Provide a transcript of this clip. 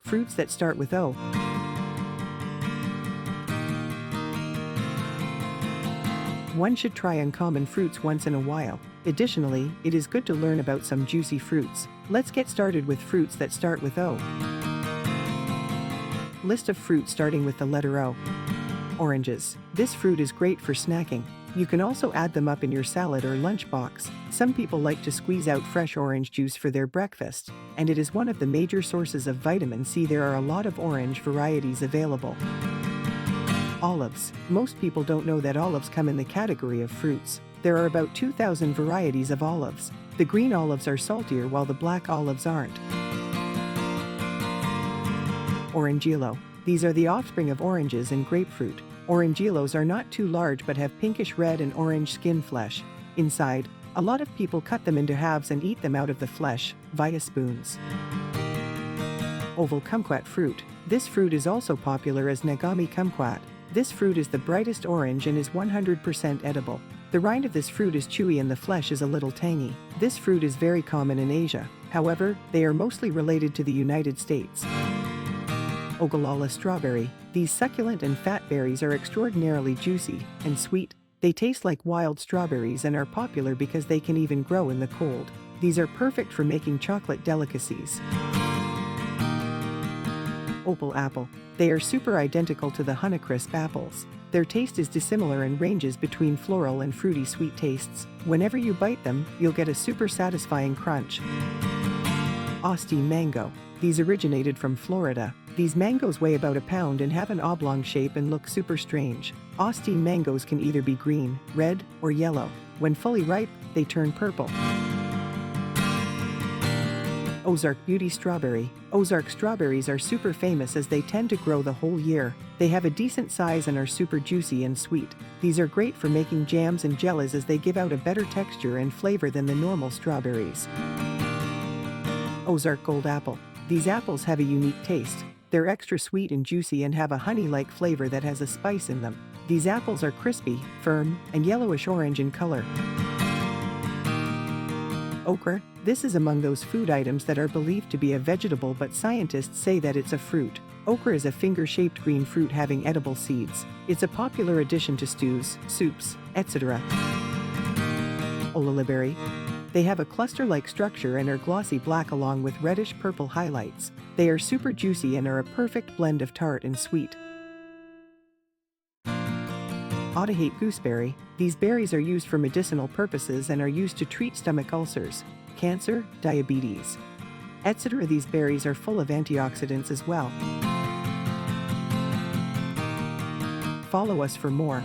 Fruits that start with O. One should try uncommon fruits once in a while. Additionally, it is good to learn about some juicy fruits. Let's get started with fruits that start with O. List of fruits starting with the letter O. Oranges. This fruit is great for snacking. You can also add them up in your salad or lunchbox. Some people like to squeeze out fresh orange juice for their breakfast, and it is one of the major sources of vitamin C. There are a lot of orange varieties available. Olives. Most people don't know that olives come in the category of fruits. There are about 2,000 varieties of olives. The green olives are saltier while the black olives aren't. Orangelo. These are the offspring of oranges and grapefruit. Orangelos are not too large but have pinkish red and orange skin flesh. Inside, a lot of people cut them into halves and eat them out of the flesh, via spoons. Oval kumquat fruit. This fruit is also popular as nagami kumquat. This fruit is the brightest orange and is 100% edible. The rind of this fruit is chewy and the flesh is a little tangy. This fruit is very common in Asia. However, they are mostly related to the United States. Ogallala Strawberry. These succulent and fat berries are extraordinarily juicy and sweet. They taste like wild strawberries and are popular because they can even grow in the cold. These are perfect for making chocolate delicacies. Opal Apple. They are super identical to the Honeycrisp apples. Their taste is dissimilar and ranges between floral and fruity sweet tastes. Whenever you bite them, you'll get a super satisfying crunch. Audie mango. These originated from Florida. These mangoes weigh about a pound and have an oblong shape and look super strange. Audie mangoes can either be green, red, or yellow. When fully ripe, they turn purple. Ozark Beauty Strawberry. Ozark strawberries are super famous as they tend to grow the whole year. They have a decent size and are super juicy and sweet. These are great for making jams and jellies as they give out a better texture and flavor than the normal strawberries. Ozark Gold Apple. These apples have a unique taste. They're extra sweet and juicy and have a honey-like flavor that has a spice in them. These apples are crispy, firm, and yellowish-orange in color. Okra. This is among those food items that are believed to be a vegetable, but scientists say that it's a fruit. Okra is a finger-shaped green fruit having edible seeds. It's a popular addition to stews, soups, etc. Ola Berry. They have a cluster-like structure and are glossy black along with reddish-purple highlights. They are super juicy and are a perfect blend of tart and sweet. Audie Gooseberry. These berries are used for medicinal purposes and are used to treat stomach ulcers, cancer, diabetes, etc. These berries are full of antioxidants as well. Follow us for more.